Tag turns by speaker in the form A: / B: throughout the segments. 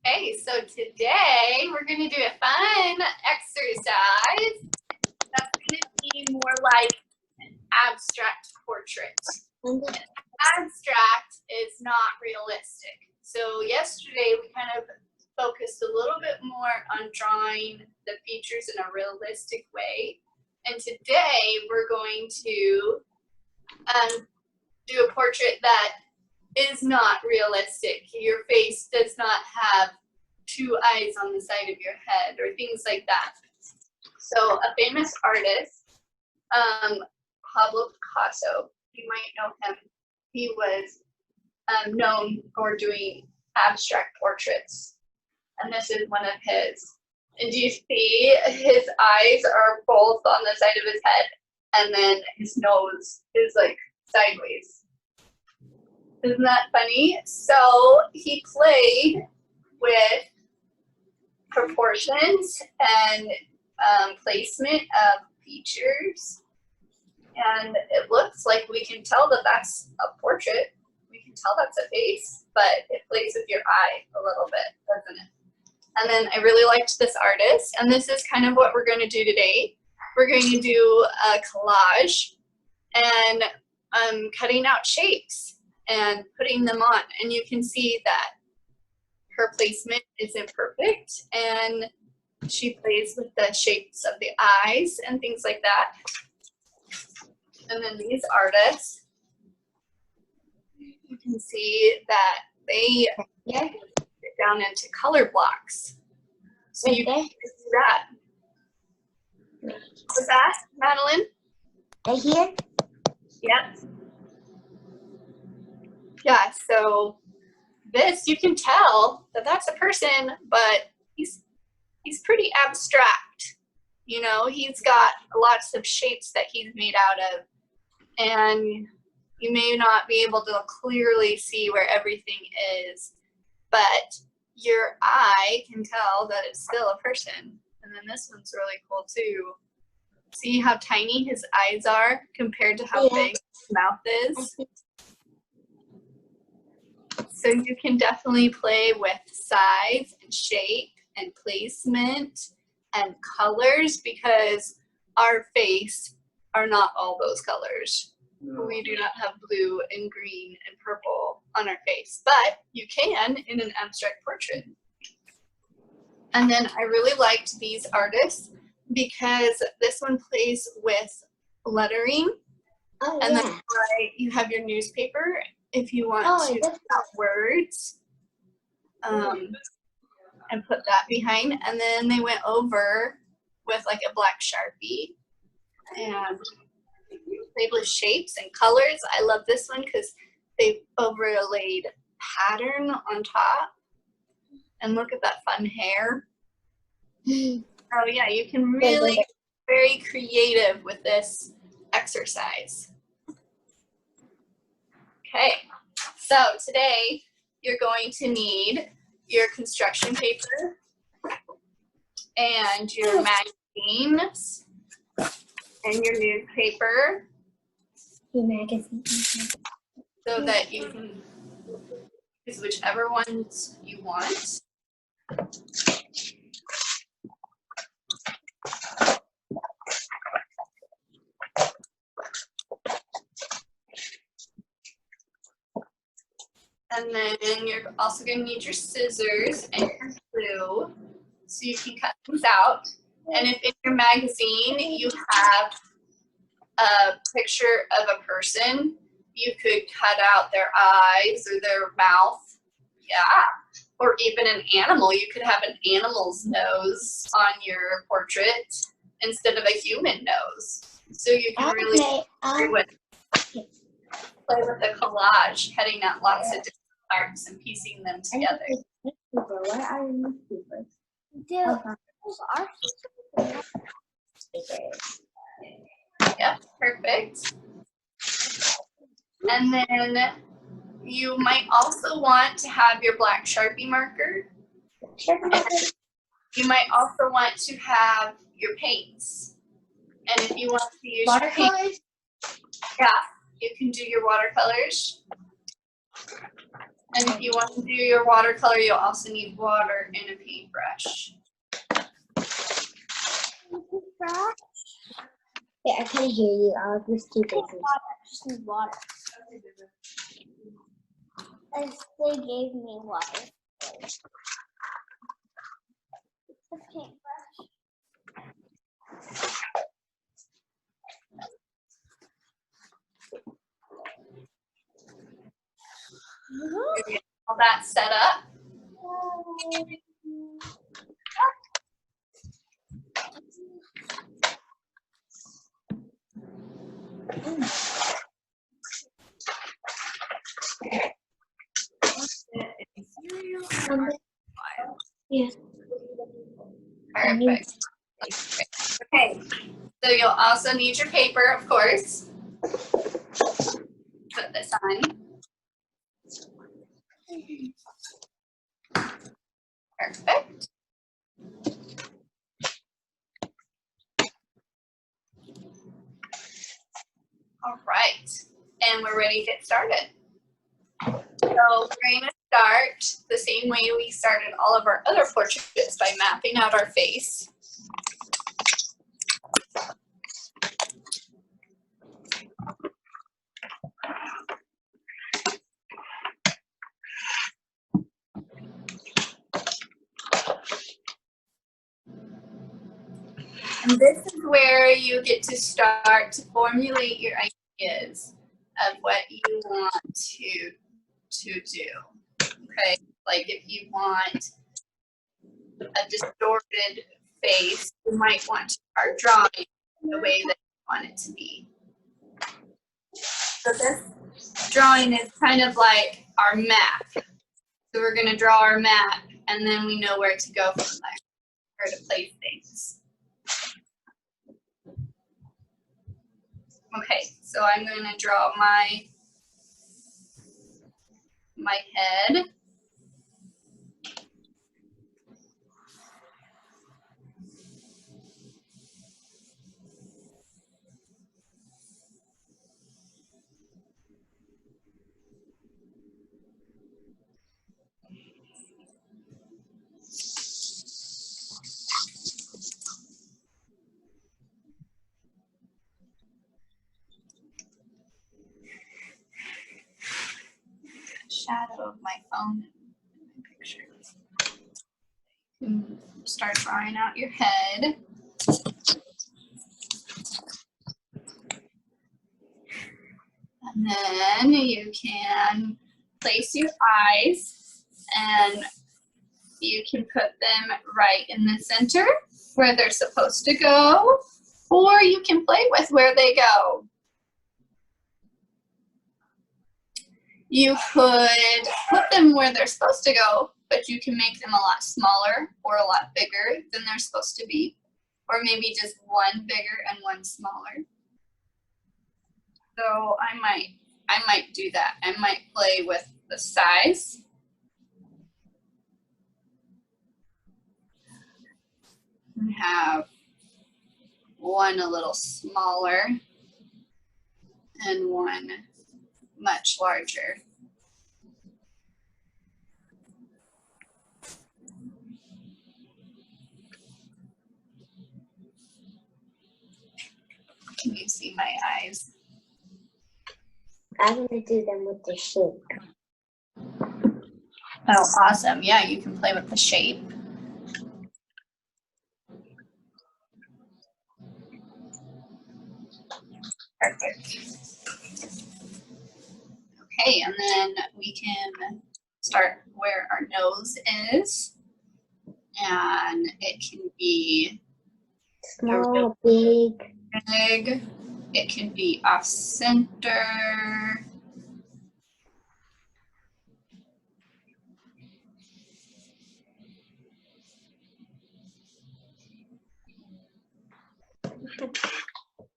A: Okay, so today we're going to do a fun exercise that's going to be more like an abstract portrait. Abstract is not realistic. So yesterday we kind of focused a little bit more on drawing the features in a realistic way. And today we're going to do a portrait that is not realistic. Your face does not have two eyes on the side of your head or things like that. So a famous artist, Pablo Picasso, you might know him. He was known for doing abstract portraits. And this is one of his. And do you see his eyes are both on the side of his head and then his nose is like sideways. Isn't that funny? So he played with proportions and placement of features. And it looks like we can tell that that's a portrait. We can tell that's a face, but it plays with your eye a little bit, doesn't it? And then I really liked this artist, and this is kind of what we're going to do today. We're going to do a collage and cutting out shapes and putting them on. And you can see that her placement isn't perfect, and she plays with the shapes of the eyes and things like that. And then these artists, you can see that they get down into color blocks. So you can do that. Was that, Madeline?
B: Right here?
A: Yep. Yeah, so this, you can tell that that's a person, but he's pretty abstract. You know, he's got lots of shapes that he's made out of, and you may not be able to clearly see where everything is, but your eye can tell that it's still a person. And then this one's really cool too. See how tiny his eyes are compared to how big his mouth is? So you can definitely play with size and shape and placement and colors, because our face are not all those colors. No. We do not have blue and green and purple on our face, but you can in an abstract portrait. And then I really liked these artists because this one plays with lettering. Oh, and that's why you have your newspaper if you want to put out words and put that behind. And then they went over with like a black Sharpie and played with shapes and colors. I love this one because they overlaid pattern on top. And look at that fun hair. Oh yeah, you can really get very creative with this exercise. Okay, so today you're going to need your construction paper and your magazines and your newspaper so that you can use whichever ones you want. And then you're also going to need your scissors and your glue so you can cut things out. And if in your magazine you have a picture of a person, you could cut out their eyes or their mouth. Yeah. Or even an animal. You could have an animal's nose on your portrait instead of a human nose. So you can really play with the collage, cutting out lots of different parts and piecing them together.
B: What are your newspapers?
A: Yep, perfect. And then you might also want to have your black Sharpie marker. You might also want to have your paints. And if you want to use
B: watercolors,
A: yeah, you can do your watercolors. And if you want to do your watercolor, you'll also need water and a paintbrush.
B: Yeah, I can't hear you. I'll just keep it. Just need water. They gave me water. A paintbrush.
A: All that set up.
B: Yes.
A: Perfect. Okay, so you'll also need your paper, of course. Put this on. Perfect. All right, and we're ready to get started. So we're going to start the same way we started all of our other portraits, by mapping out our face. And this is where you get to start to formulate your ideas of what you want to do. Okay, like if you want a distorted face, you might want to start drawing the way that you want it to be. So this drawing is kind of like our map. So we're going to draw our map, and then we know where to go from there, where to place things. Okay, so I'm going to draw my head. Shadow of my phone in my pictures. Start drawing out your head. And then you can place your eyes, and you can put them right in the center where they're supposed to go, or you can play with where they go. You could put them where they're supposed to go, but you can make them a lot smaller or a lot bigger than they're supposed to be, or maybe just one bigger and one smaller. So I might do that. I might play with the size. And have one a little smaller and one much larger. Can you see my eyes?
B: I'm gonna do them with the shape.
A: Oh, awesome. Yeah, you can play with the shape. Perfect. Okay, and then we can start where our nose is. And it can be
B: Small, big.
A: big. It can be off center.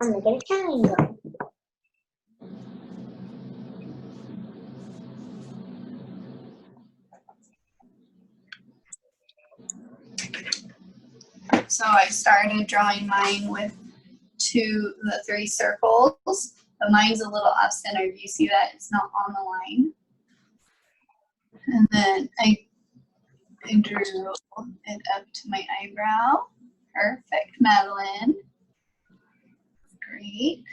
B: I'm gonna get a triangle.
A: So I started drawing mine with the 3 circles, but mine's a little off center. Do you see that? It's not on the line. And then I drew it up to my eyebrow. Perfect, Madeline. Great.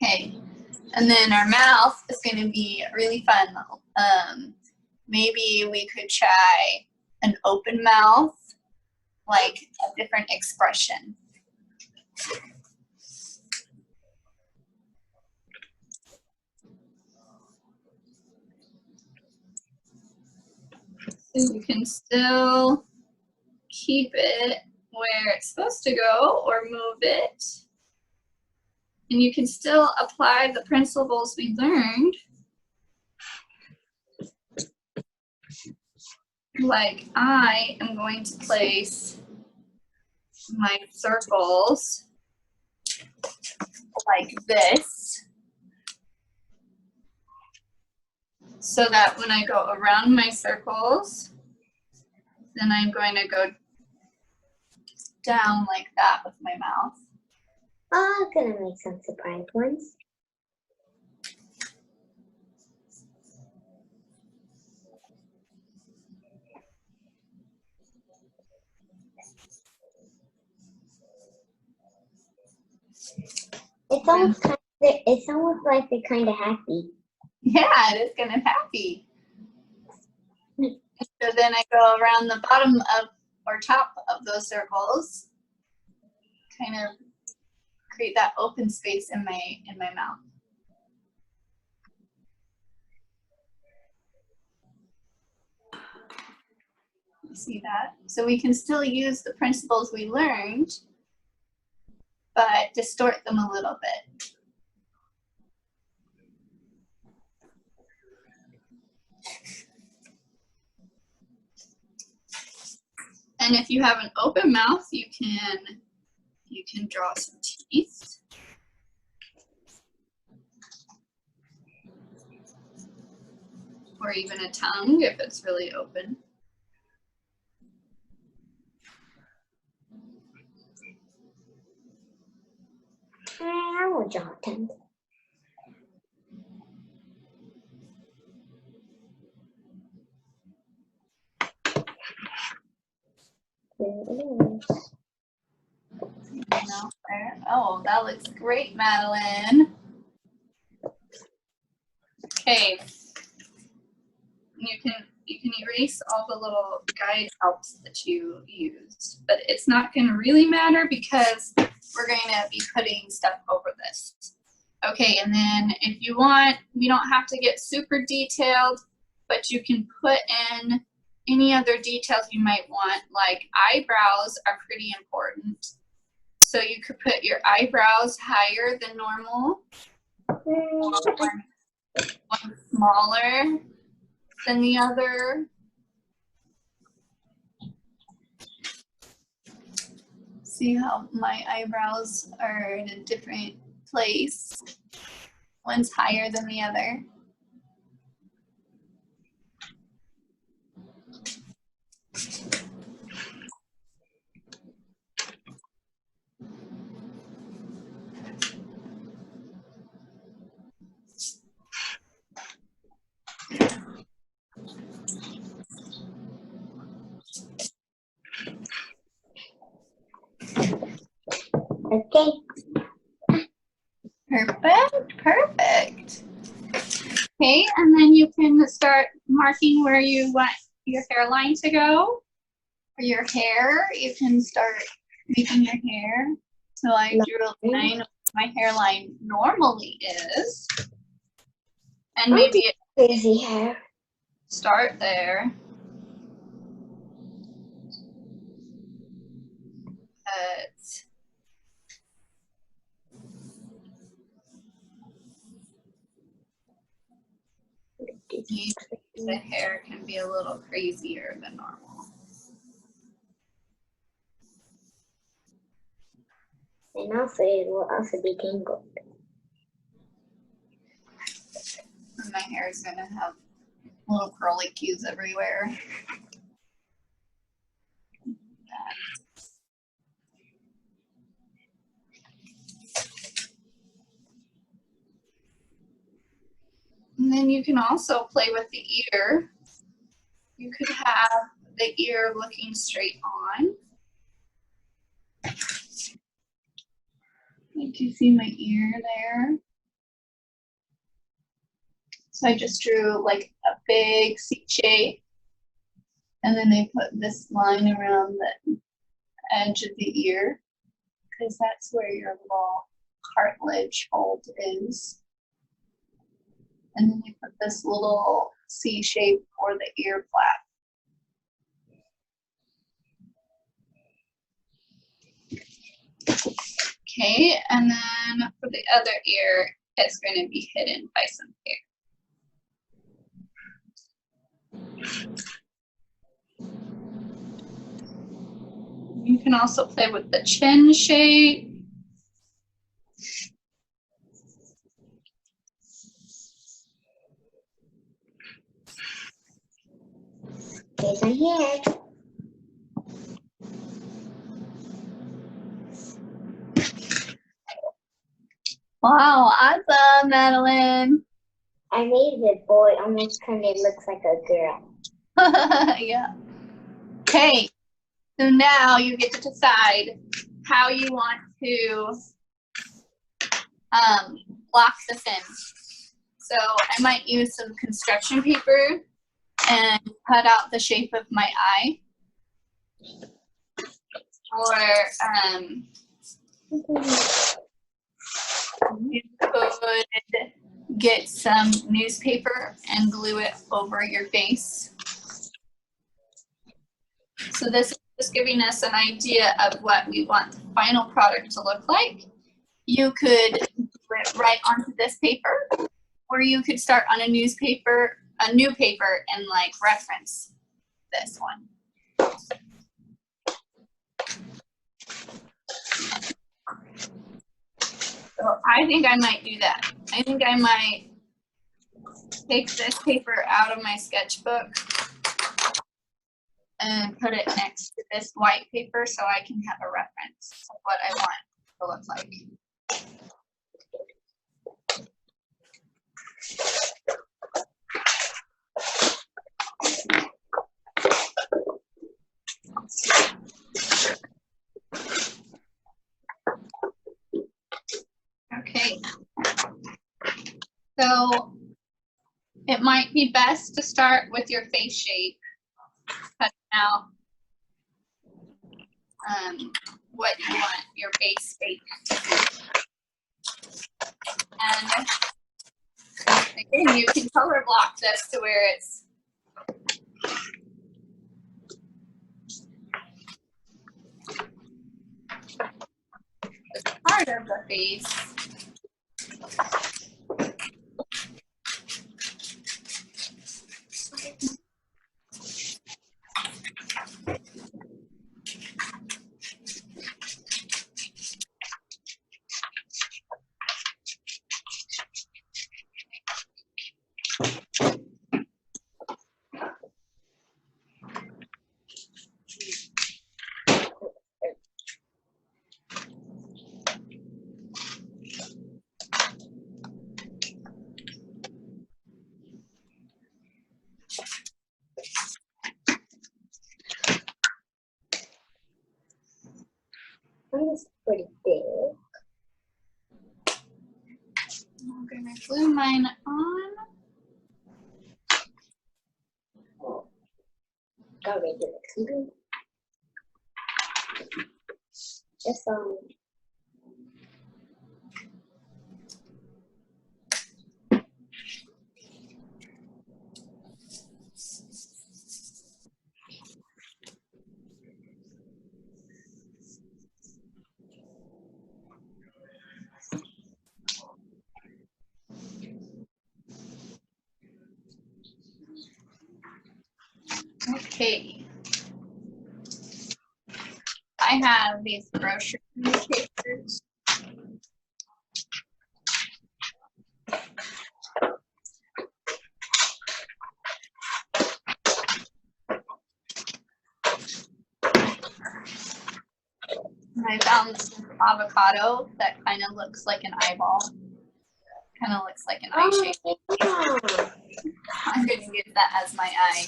A: Okay, and then our mouth is going to be really fun. Maybe we could try an open mouth, like a different expression. So you can still keep it where it's supposed to go or move it. And you can still apply the principles we learned. Like I am going to place my circles like this, so that when I go around my circles, then I'm going to go down like that with my mouth.
B: Oh, I'm gonna make some surprise ones. It's almost like they're kind of happy.
A: Yeah, it is kind of happy. So then I go around the bottom of or top of those circles, kind of create that open space in my mouth. You see that? So we can still use the principles we learned, but distort them a little bit. And if you have an open mouth, you can draw some teeth. Or even a tongue if it's really open.
B: I will draw a tongue.
A: Oh, that looks great, Madeline. Okay. You can erase all the little guide helps that you used, but it's not going to really matter because we're going to be putting stuff over this. Okay, and then if you want, we don't have to get super detailed, but you can put in any other details you might want, like eyebrows are pretty important. So you could put your eyebrows higher than normal, or one smaller than the other. See how my eyebrows are in a different place? One's higher than the other.
B: Okay.
A: Perfect, perfect. Okay, and then you can start marking where you want your hairline to go. For your hair, you can start making your hair. So I drew a line of my hairline normally is. And maybe it
B: Crazy hair.
A: start there. Maybe the hair can be a little crazier than normal.
B: And also it will also be tangled.
A: And my hair is gonna have little curly cues everywhere. And then you can also play with the ear. You could have the ear looking straight on. Do you see my ear there? So I just drew like a big C shape. And then they put this line around the edge of the ear, because that's where your little cartilage hold is. And then they put this little C shape for the ear flap. Okay, and then for the other ear, it's going to be hidden by some hair. You can also play with the chin shape.
B: Here's my hair.
A: Wow, awesome, Madeline.
B: I made the boy almost kind of looks like a girl.
A: Yeah. Okay, so now you get to decide how you want to block this in. So I might use some construction paper and cut out the shape of my eye. Or you could get some newspaper and glue it over your face. So this is just giving us an idea of what we want the final product to look like. You could do it right onto this paper, or you could start on a new paper and like reference this one. So I think I might do that. I think I might take this paper out of my sketchbook and put it next to this white paper so I can have a reference of what I want it to look like. Okay. So it might be best to start with your face shape. Cut out what you want your face shape to be. And again, you can color block this to where it's part of the face.
B: Mine is pretty big.
A: I'm gonna glue mine on.
B: Got regular glue. Just
A: Okay. I have these brochure newspapers. I found this avocado that kind of looks like an eyeball. Kind of looks like an eye shape.
B: Yeah.
A: I'm going to use that as my eye.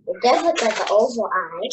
B: It does look like an oval eye.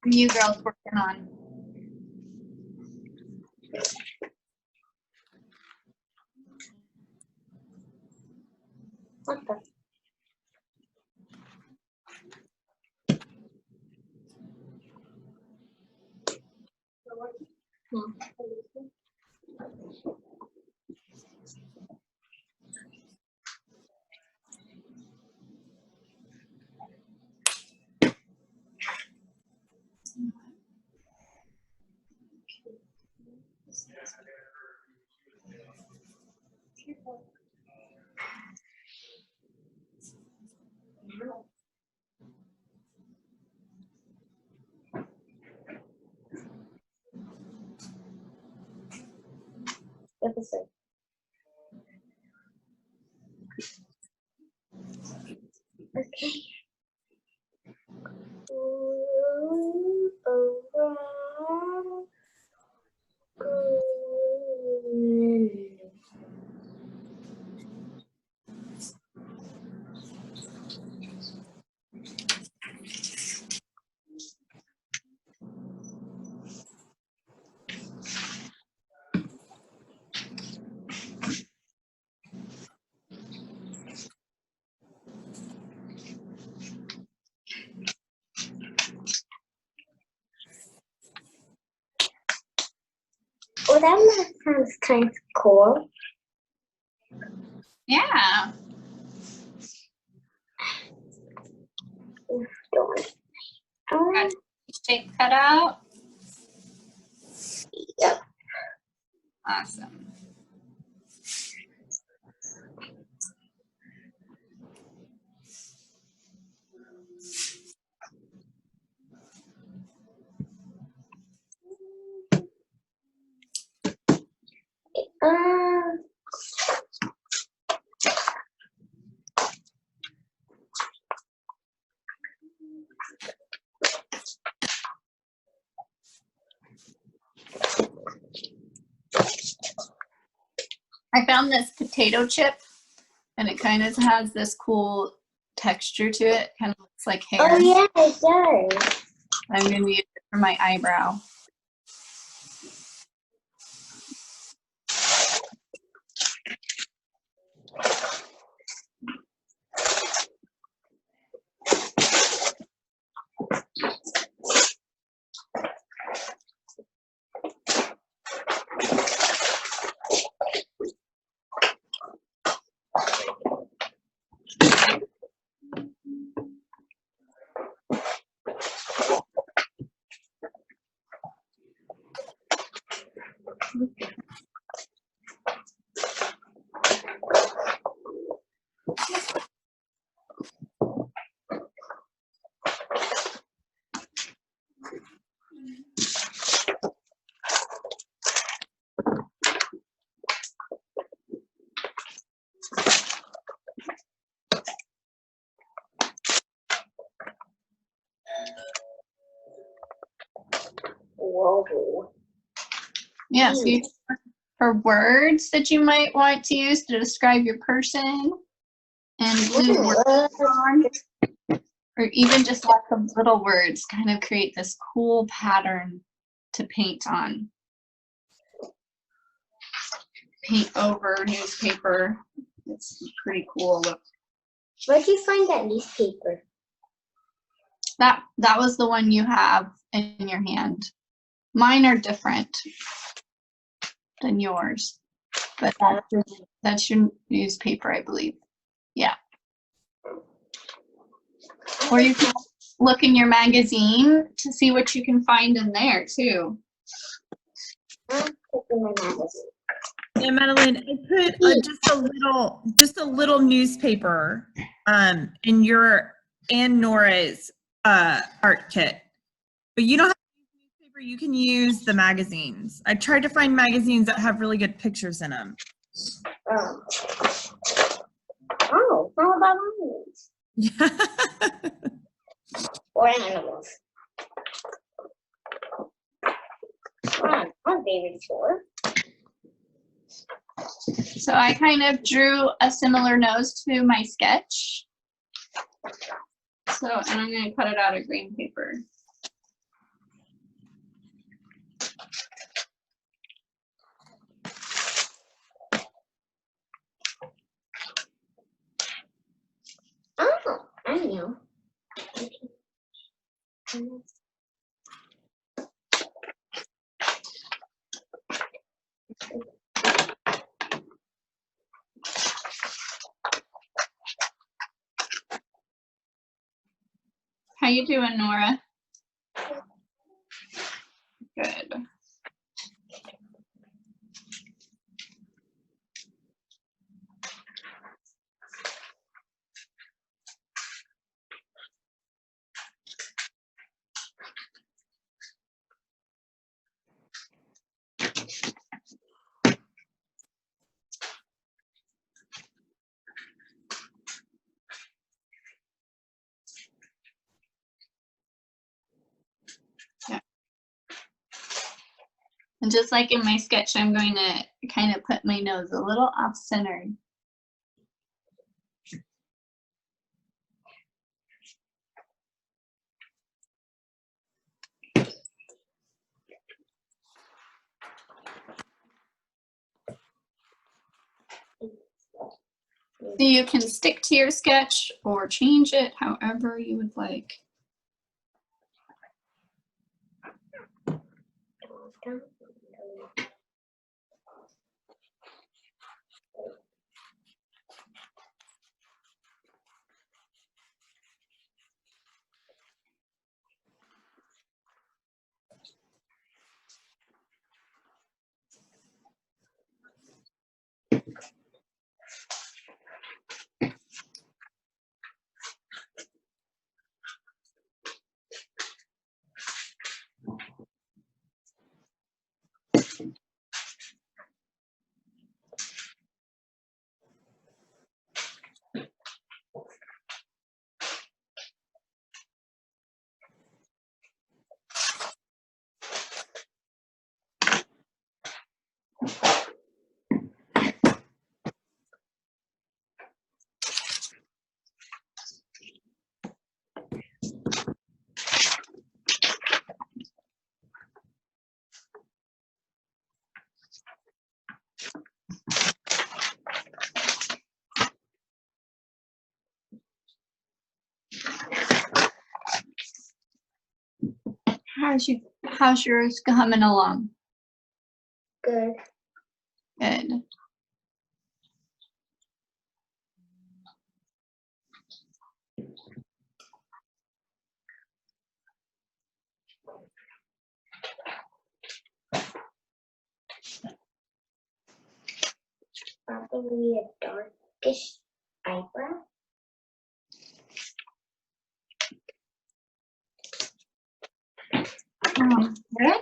A: You girls working on.
B: What the? What is it? Okay. Oh, that sounds kind of cool.
A: Yeah. Got shape cut out.
B: Yep.
A: Awesome.
B: Um,
A: I found this potato chip, and it kind of has this cool texture to it. Kind of looks like hair.
B: oh yeah, it does.
A: I'm going to use it for my eyebrow.
B: Whoa.
A: Yeah, so you, for words that you might want to use to describe your person, and blue words on, or even just lots of little words kind of create this cool pattern to paint on. Paint over newspaper. It's pretty cool look.
B: Where'd you find that newspaper?
A: That was the one you have in your hand. Mine are different. than yours. But that's your newspaper, I believe. Yeah. Or you can look in your magazine to see what you can find in there too.
C: Yeah, Madeline, I put just a little newspaper in your and Nora's art kit. But you don't have to use newspaper, you can use the magazines. I tried to find magazines that have really good pictures in them.
B: Oh, how about animals?
C: Yeah.
B: Or animals. I'm David Shore.
A: So I kind of drew a similar nose to my sketch. So, and I'm going to cut it out of green paper.
B: Oh, I know.
A: How you doing, Nora? Good. And just like in my sketch, I'm going to kind of put my nose a little off center. So you can stick to your sketch or change it however you would like. How's yours coming along?
B: Good.
A: Good.
B: Probably a darkish eyebrow.
A: Good.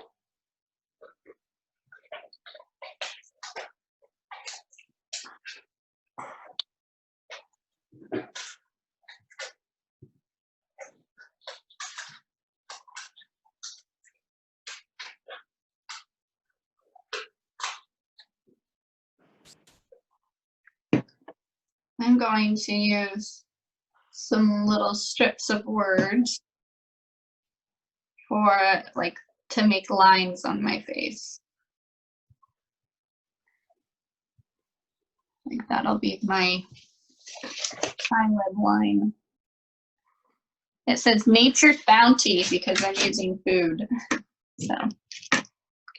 A: I'm going to use some little strips of words for like to make lines on my face. I think that'll be my red line. It says nature's bounty because I'm using food. So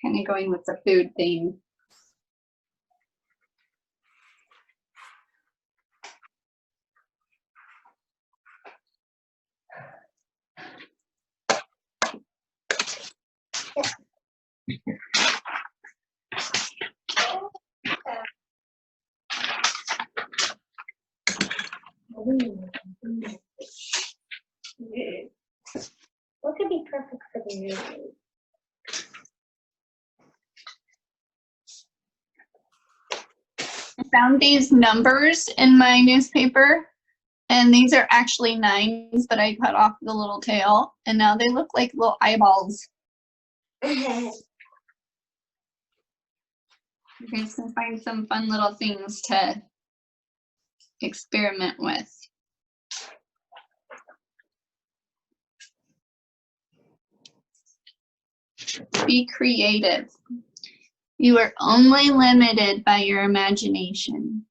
A: kind of going with the food theme.
B: What could be perfect for the movie?
A: I found these numbers in my newspaper, and these are actually 9s, but I cut off the little tail, and now they look like little eyeballs. You guys can find some fun little things to experiment with. Be creative. You are only limited by your imagination.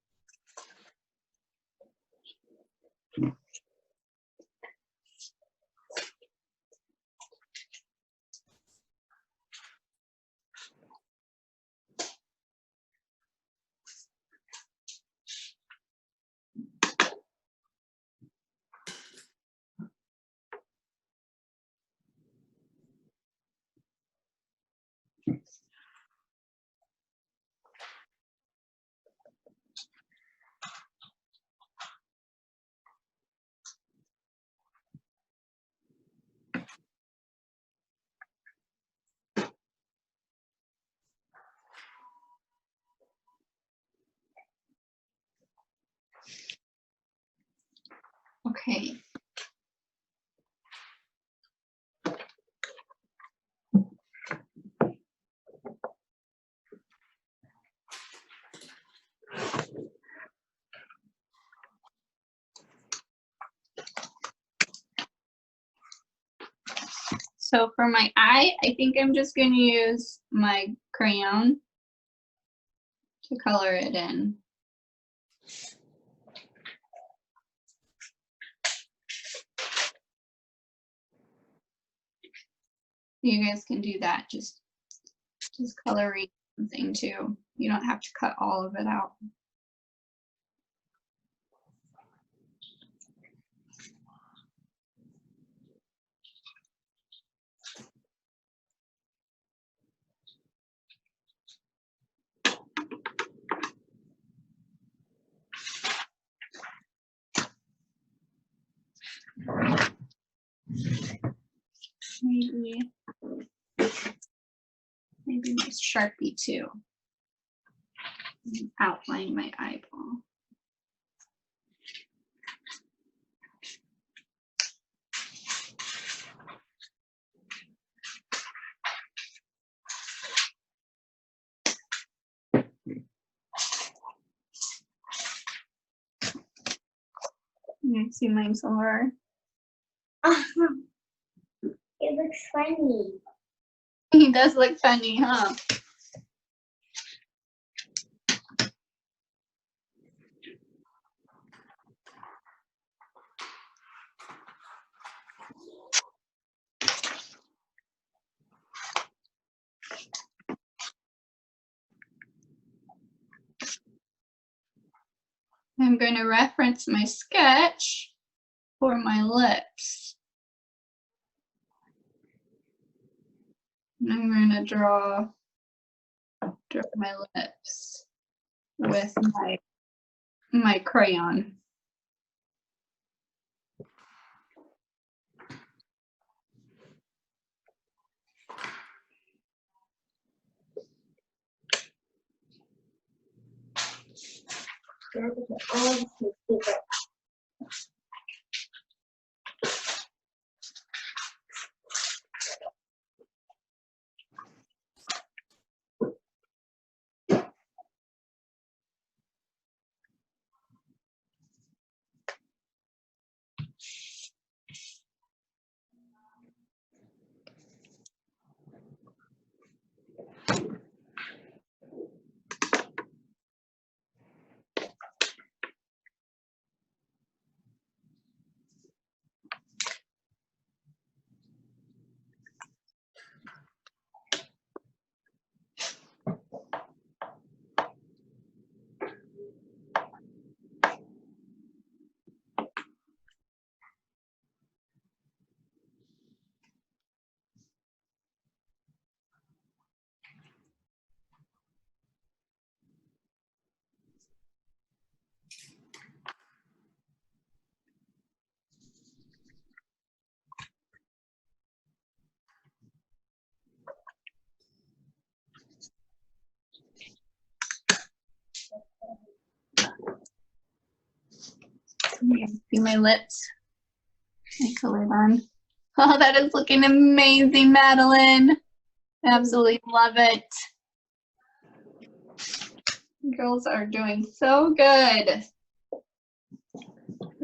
A: Okay. So for my eye, I think I'm just going to use my crayon to color it in. You guys can do that, just coloring something too. You don't have to cut all of it out. Maybe just Sharpie too. Outline my eyeball. You see mine so hard?
B: It looks funny.
A: He does look funny, huh? I'm going to reference my sketch for my lips. I'm going to draw my lips with my crayon. you see my lips? My color on. Oh, that is looking amazing, Madeline. Absolutely love it. Girls are doing so good.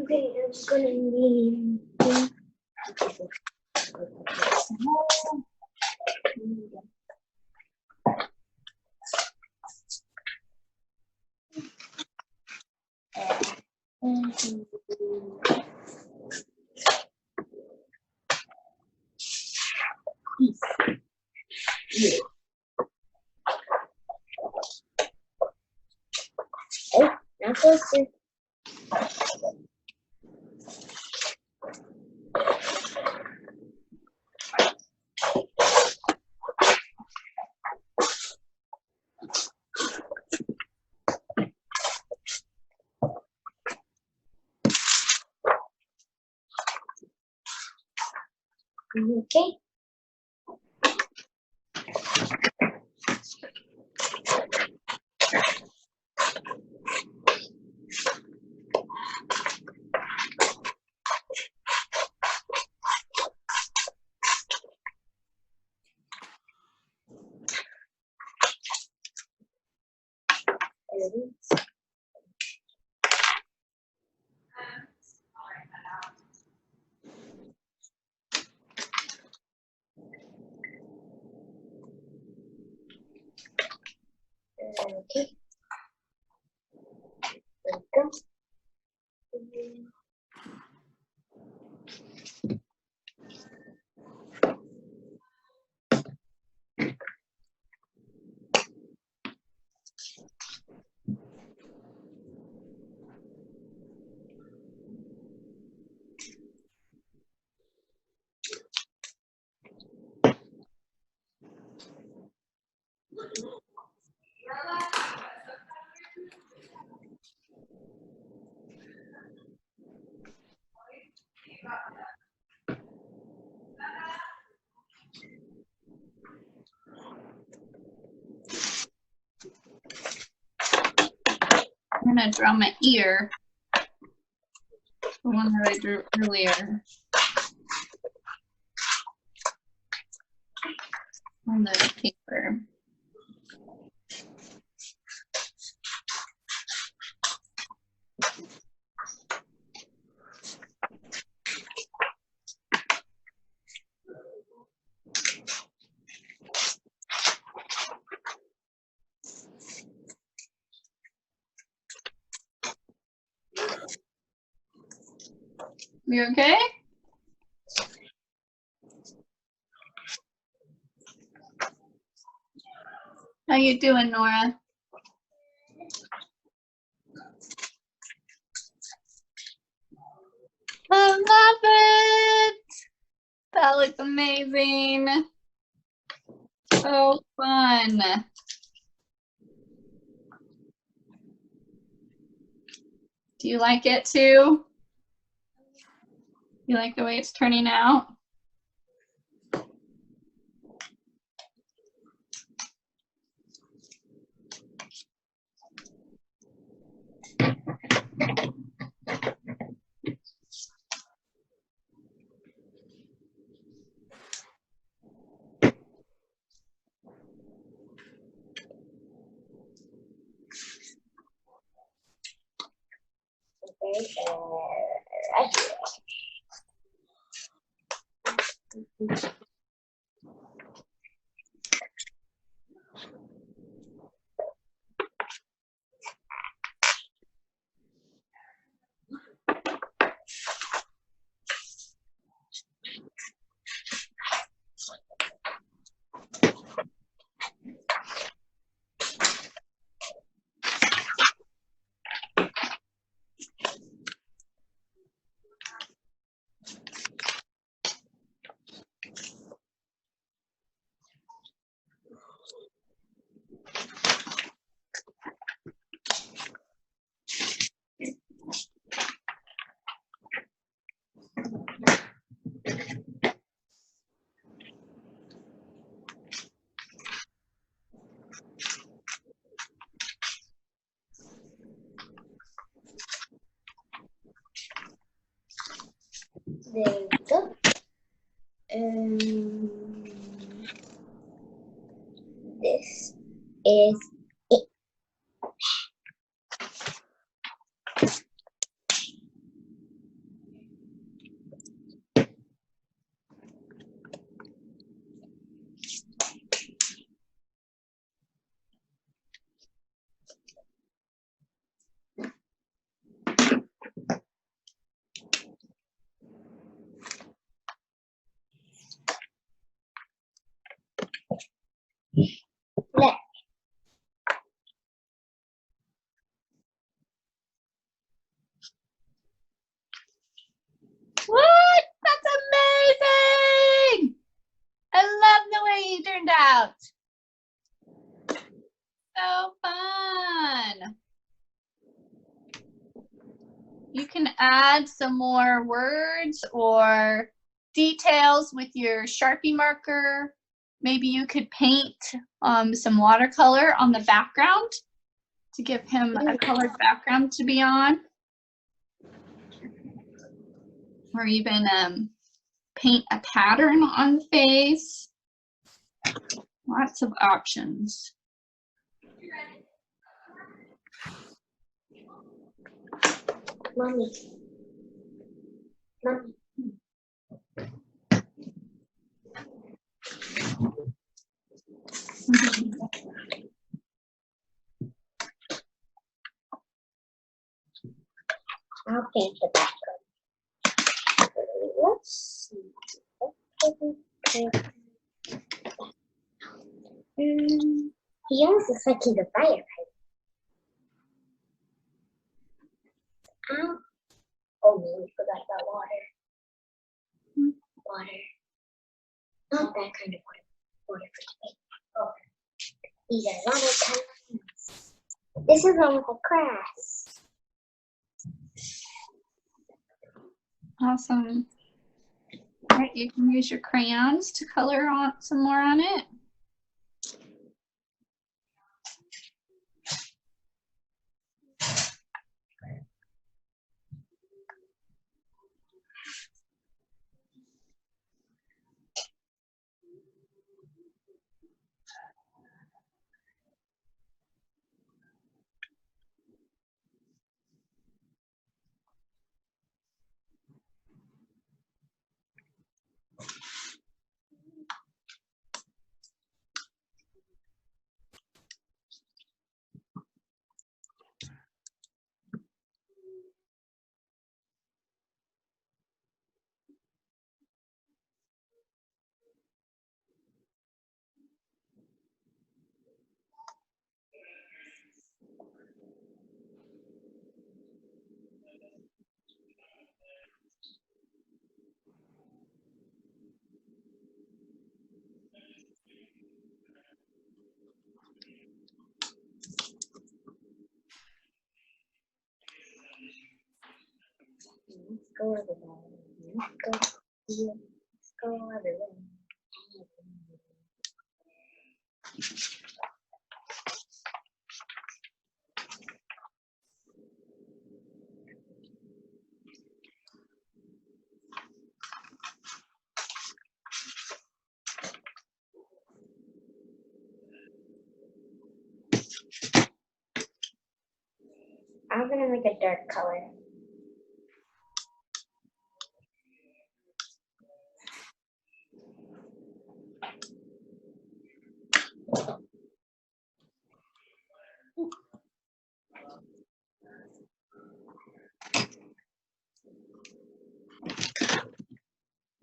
B: Okay, I'm just gonna need. Oh, not closer. Okay. There it is. Okay. There we go.
A: I'm gonna draw my ear. The one that I drew earlier. On the paper. You okay? How you doing, Nora? I love it. That looks amazing. So fun. Do you like it too? You like the way it's turning out?
B: Okay, right here. There we go. This is it. Let
A: What? That's amazing! I love the way you turned out. So fun. You can add some more words or details with your Sharpie marker. Maybe you could paint some watercolor on the background to give him a colored background to be on. Or even paint a pattern on the face. Lots of options.
B: Mommy. Mommy. I'll paint the background. Let's see. He almost looks like he's a firefighter. Oh no, we forgot about water. Water. Not that kind of water. Water for today. Oh. These are watercolors. This is one with a grass.
A: Awesome. All right, you can use your crayons to color on some more on it.
B: Let's go over there. Let's go here. Let's go over there. I'm gonna make a dark color.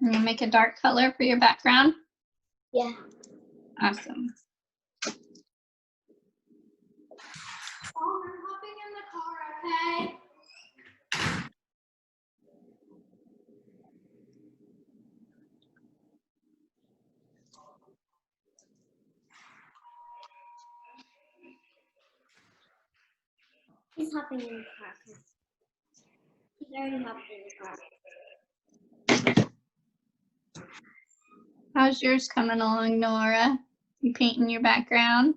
A: And you make a dark color for your background.
B: Yeah.
A: Awesome.
B: Oh, I'm hopping in the car, okay? He's hopping in the car. He's already hopped in the car.
A: How's yours coming along, Nora? You painting your background?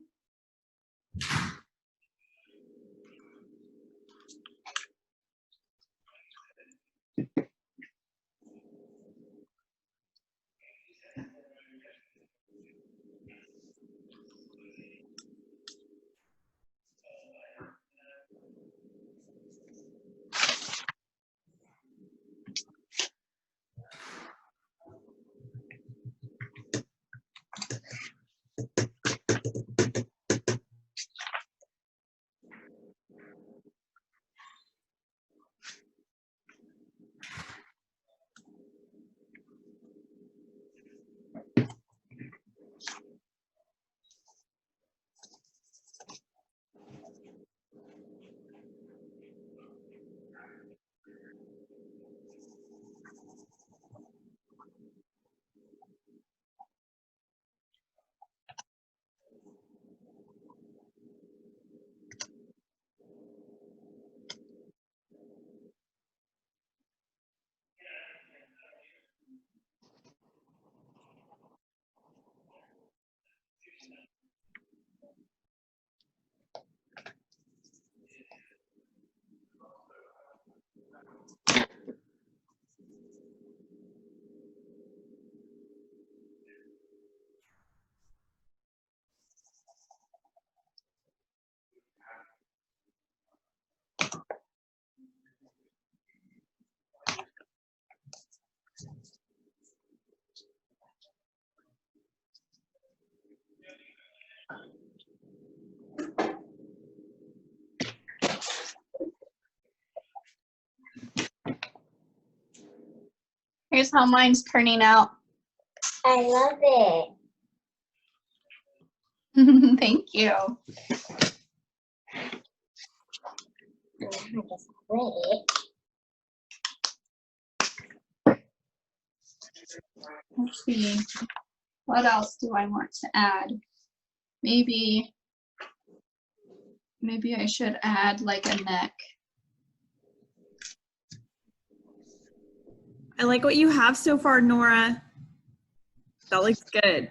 A: Here's how mine's turning out.
B: I love it.
A: Thank you.
B: I just quit it.
A: Let's see. What else do I want to add? Maybe I should add like a neck.
C: I like what you have so far, Nora. That looks good.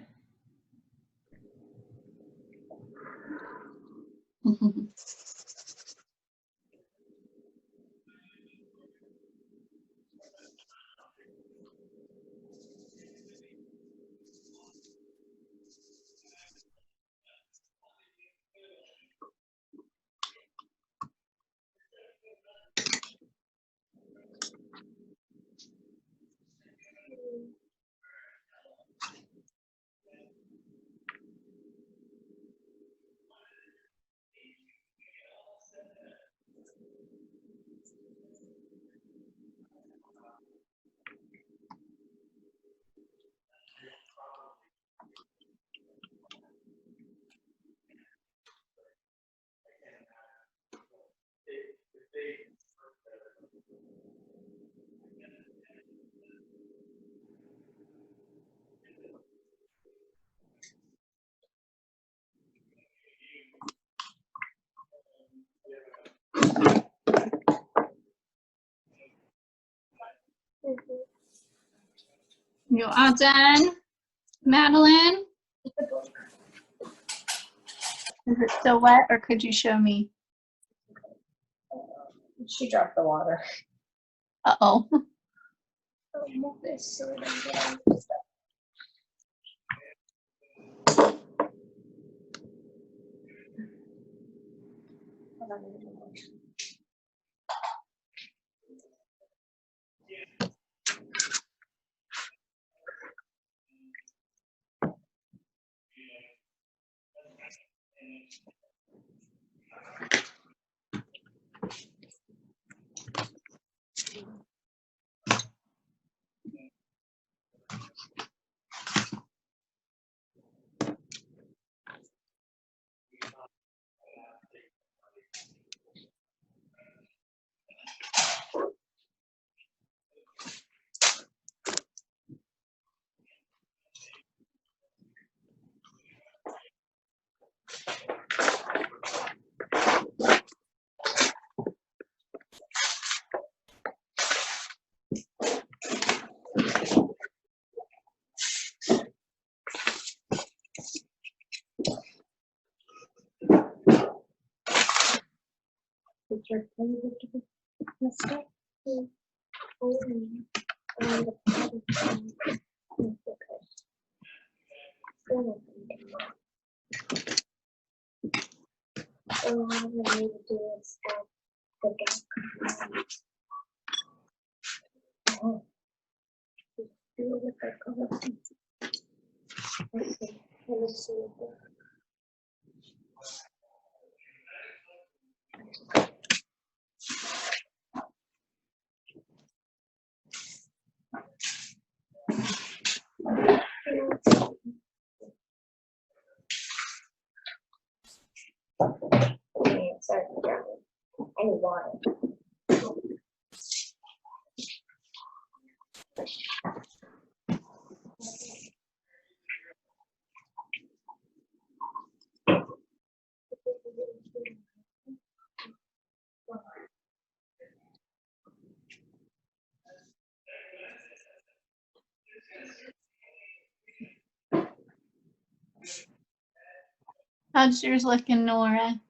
A: You all done, Madeline? Is it still wet, or could you show me?
B: She dropped the water.
A: Uh-oh.
B: I'll move this so we don't get all the stuff. Hold on a minute. Your favorite mistake? So what I'm going to do is add the dark. Oh. Do it with the color. Let's see. Let me see. Okay, sorry, I need water.
A: How's yours looking, Nora?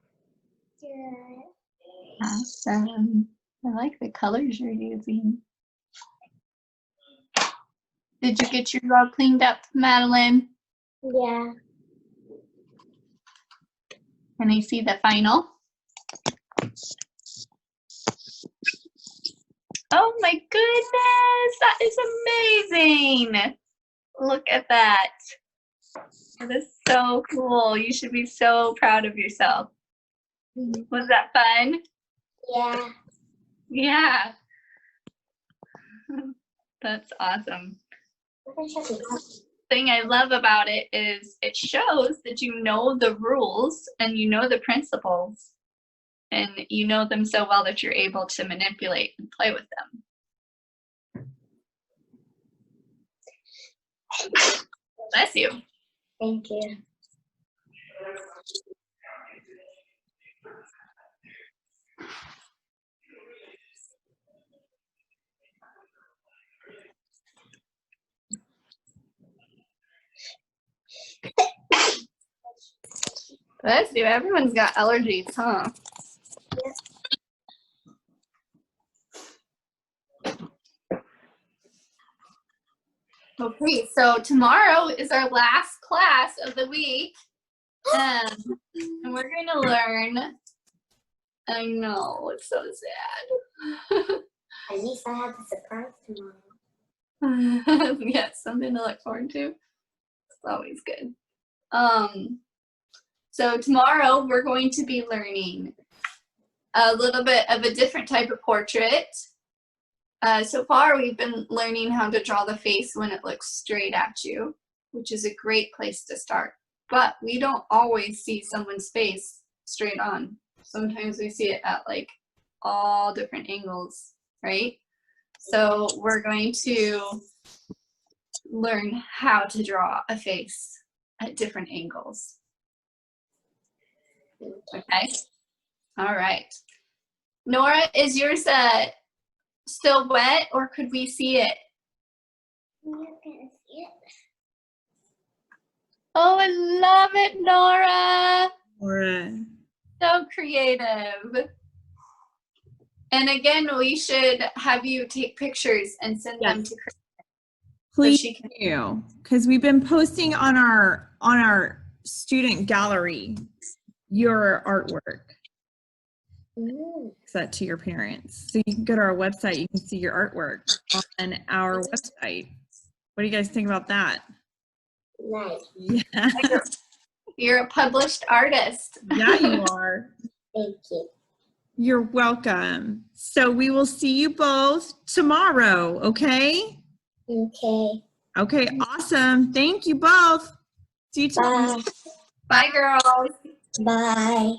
B: Good.
A: Awesome. I like the colors you're using. Did you get yours all cleaned up, Madeline?
B: Yeah.
A: Can I see the final? Oh my goodness, that is amazing. Look at that. That is so cool. You should be so proud of yourself. Was that fun?
B: Yeah.
A: Yeah. That's awesome.
B: What should we do?
A: Thing I love about it is it shows that you know the rules and you know the principles and you know them so well that you're able to manipulate and play with them. Bless you.
B: Thank you.
A: Bless you. Everyone's got allergies, huh? Okay, so tomorrow is our last class of the week. And we're going to learn. I know, it's so sad.
B: At least I have a surprise tomorrow.
A: Yes, something to look forward to. It's always good. So tomorrow we're going to be learning a little bit of a different type of portrait. So far we've been learning how to draw the face when it looks straight at you, which is a great place to start. But we don't always see someone's face straight on. Sometimes we see it at like all different angles, right? So we're going to learn how to draw a face at different angles. Okay. All right. Nora, is yours still wet or could we see it?
B: You can see it.
A: Oh, I love it, Nora.
C: Nora.
A: So creative. And again, we should have you take pictures and send them to Chris.
C: Please
A: she can-
C: do, because we've been posting on our student gallery your artwork. Set to your parents, so you can go to our website. You can see your artwork on our website. What do you guys think about that?
B: Nice.
C: Yeah,
A: You're a published artist.
C: yeah, you are.
B: Thank you.
C: You're welcome. So we will see you both tomorrow. Okay.
B: Okay.
C: Okay. Awesome. Thank you both. See you tomorrow.
B: Bye.
A: Bye, girls.
B: Bye.